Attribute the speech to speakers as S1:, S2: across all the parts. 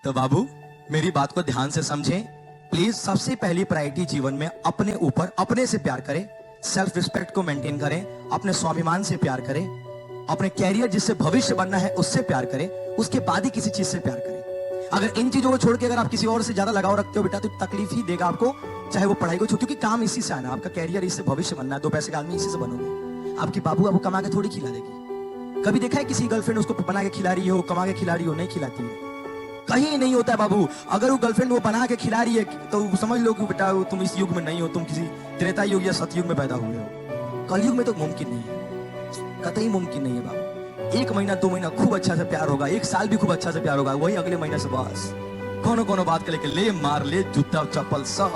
S1: तो बाबू मेरी बात को ध्यान से समझें प्लीज। सबसे पहली प्रायोरिटी जीवन में अपने ऊपर, अपने से प्यार करें, सेल्फ रिस्पेक्ट को मेंटेन करें, अपने स्वाभिमान से प्यार करें, अपने कैरियर जिससे भविष्य बनना है उससे प्यार करें, उसके बाद ही किसी चीज से प्यार करें। अगर इन चीजों को छोड़ के अगर आप किसी और से ज्यादा लगाव रखते हो बेटा तो तकलीफ ही देगा आपको, चाहे वो पढ़ाई को छोड़, क्योंकि काम इसी से आना, आपका कैरियर इससे भविष्य बनना है, दो पैसे का आदमी इसी से बनोगे। आपकी बाबू आपको कमा के थोड़ी खिला देगी। कभी देखा है किसी गर्लफ्रेंड उसको बना के खिला रही हो, कमा के खिला रही हो? नहीं खिलाती है, कहीं नहीं होता है बाबू। अगर वो गर्लफ्रेंड वो बना के खिला रही है तो समझ लो कि बेटा तुम इस युग में नहीं हो, तुम किसी त्रेता युग या सतयुग में पैदा हुए हो। कलयुग में तो मुमकिन नहीं है, कतई मुमकिन नहीं है बाबू। 1 महीना 2 महीना खूब अच्छा से प्यार होगा, 1 साल भी खूब अच्छा से प्यार होगा, वही अगले महीने से बस कोनो बात के लेके ले मार ले जूता चप्पल सब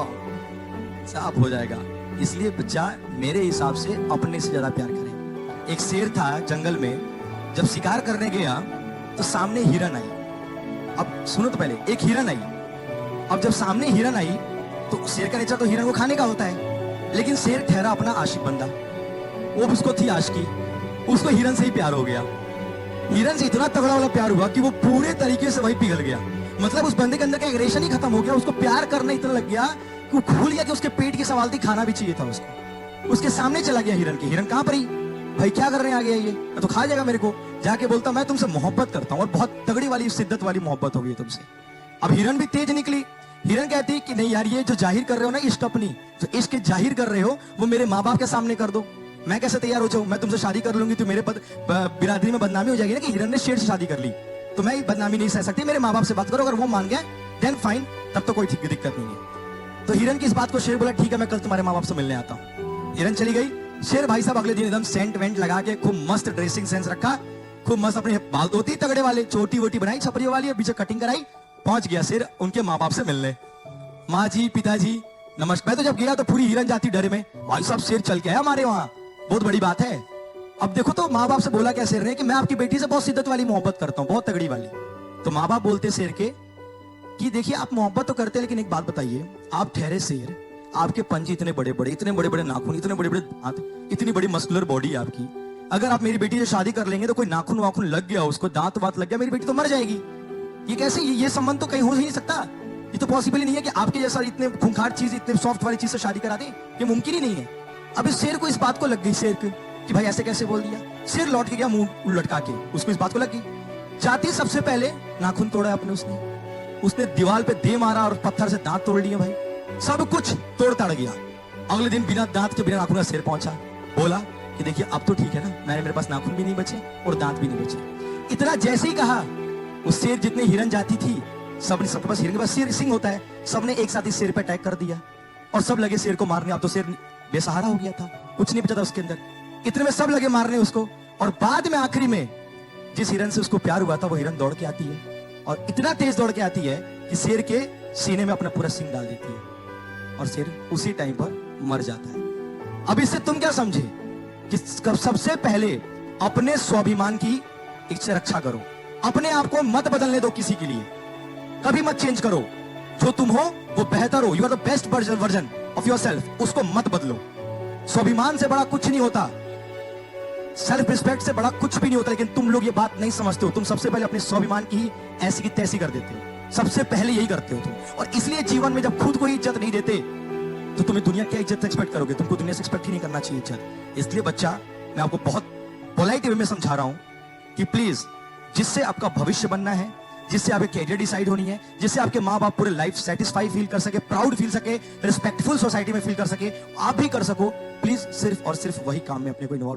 S1: हो जाएगा। इसलिए बच्चा मेरे हिसाब से अपने से ज्यादा प्यार करे। एक शेर था जंगल में, जब शिकार करने गया तो सामने हिरन आई। अब सुनो तो पहले, एक हिरन आई। अब जब सामने हिरन आई तो शेर का नेचर तो हिरन को खाने का होता है, लेकिन शेर ठहरा अपना आशिक बंदा। वो उसको थी आशिकी, उसको हिरन से ही प्यार हो गया। हिरन से इतना तगड़ा वाला प्यार हुआ कि वो पूरे तरीके से वही पिघल गया। मतलब उस बंदे के अंदर का एग्रेशन ही खत्म हो गया, उसको प्यार करने इतना लग गया कि वो भूल गया कि उसके पेट की सवाल थी, खाना भी चाहिए था उसको। उसके सामने चला गया हिरन के। हिरन कहां पर ही भाई क्या कर रहे हैं आ गया ये तो खा जाएगा मेरे को। जाके बोलता मैं तुमसे मोहब्बत करता हूं और बहुत तगड़ी वाली शिद्दत वाली मोहब्बत हो गई तुमसे। अब हिरन भी तेज निकली। हिरन कहती है कि नहीं यार, ये जो जाहिर कर रहे हो ना इश्क, अपनी जो इश्क जाहिर कर रहे हो वो मेरे माँ बाप के सामने कर दो। मैं कैसे तैयार हो जाऊं? मैं तुमसे शादी कर लूंगी तो मेरे बिरादरी में बदनामी हो जाएगी ना कि हिरन ने शेर से शादी कर ली, तो मैं बदनामी नहीं सह सकती। मेरे माँ बाप से बात करो, अगर वो मान गया देन फाइन, तब तो कोई दिक्कत नहीं है। तो हिरन की इस बात को शेर बोला ठीक है मैं कल तुम्हारे माँ बाप से मिलने आता हूँ। हिरन चली गई। शेर भाई साहब अगले दिन एकदम सेंट वेंट लगा के खूब मस्त ड्रेसिंग सेंस रखा, खूब मस्त अपने बाल धोती तगड़े वाले, चोटी वोटी बनाई छपरी वाली और पीछे कटिंग कराई। पहुंच गया शेर उनके माँ बाप से मिलने। माँ जी पिताजी नमस्कार। मैं तो जब गया तो पूरी हिरन जाती डर में, भाई साहब शेर चल के आया हमारे वहां, बहुत बड़ी बात है। अब देखो तो माँ बाप से बोला क्या शेर ने कि मैं आपकी बेटी से बहुत शिद्दत वाली मोहब्बत करता हूँ, बहुत तगड़ी वाली। तो माँ बाप बोलते शेर के कि देखिए आप मोहब्बत तो करते हैं, लेकिन एक बात बताइए, आप ठहरे शेर, आपके पंजे इतने बड़े बड़े नाखून, इतने बड़े बड़े दांत, इतनी बड़ी मस्कुलर बॉडी आपकी, अगर आप मेरी बेटी से शादी कर लेंगे तो कोई नाखून वाखून लग गया, उसको दांत वात लग गया, मेरी बेटी तो मर जाएगी। ये कैसे? ये संबंध तो कहीं हो ही नहीं सकता। ये तो पॉसिबल ही नहीं है कि आपके जैसा इतने खूंखार चीज, इतने सॉफ्ट वाली चीज से शादी करा दे, ये मुमकिन ही नहीं है। अब इस शेर को इस बात को लग गई, शेर को कि भाई ऐसे कैसे बोल दिया। शेर लौट के गया मुंह लटका के, उसको इस बात को लग गई। जाती सबसे पहले नाखून तोड़ा अपने, उसने दीवार पे दे मारा और पत्थर से दांत तोड़ लिए भाई, सब कुछ तोड़ तड़ गया। अगले दिन बिना दांत के बिना नाखून का शेर पहुंचा, बोला कि देखिए अब तो ठीक है ना, मेरे पास नाखून भी नहीं बचे और दांत भी नहीं बचे। इतना जैसे ही कहा, उस शेर जितने हिरन जाती थी सबने, सबके पास हिरन के पास शेर सिंह होता है, सबने एक साथ इस शेर पे अटैक कर दिया और सब लगे शेर को मारने। अब तो शेर बेसहारा हो गया था, कुछ नहीं बचा था उसके अंदर। इतने में सब लगे मारने उसको, और बाद में आखिरी में जिस हिरन से उसको प्यार हुआ था वो हिरन दौड़ के आती है और इतना तेज दौड़ के आती है कि शेर के सीने में अपना पूरा सिंह डाल देती है और शेर उसी टाइम पर मर जाता है। अब इससे तुम क्या समझे कि सबसे पहले अपने स्वाभिमान की इच्छा रक्षा करो, अपने आप को मत बदलने दो किसी के लिए, कभी मत चेंज करो। जो तुम हो वो बेहतर हो, you are the best version of yourself, उसको मत बदलो। स्वाभिमान से बड़ा कुछ नहीं होता, सेल्फ रिस्पेक्ट से बड़ा कुछ भी नहीं होता, लेकिन तुम लोग ये बात नहीं समझते हो। तुम सबसे पहले अपने स्वाभिमान की ऐसी की तैसी कर देते हो, सबसे पहले यही करते हो तुम। और इसलिए जीवन में जब खुद को ही इज्जत नहीं देते तो तुम्हें दुनिया क्या इज्जत एक्सपेक्ट करोगे? तुमको दुनिया से एक्सपेक्ट ही नहीं करना चाहिए इज्जत। इसलिए बच्चा मैं आपको बहुत पोलाइट वे में समझा रहा हूं कि प्लीज, जिससे आपका भविष्य बनना है, जिससे आपके कैरियर डिसाइड होनी है, जिससे आपके माँ बाप पूरे लाइफ सेटिस्फाई फील कर सके, प्राउड फील सके, रिस्पेक्टफुल सोसाइटी में फील कर सके, आप भी कर सको, प्लीज सिर्फ और सिर्फ वही काम में अपने को इन्वॉल्व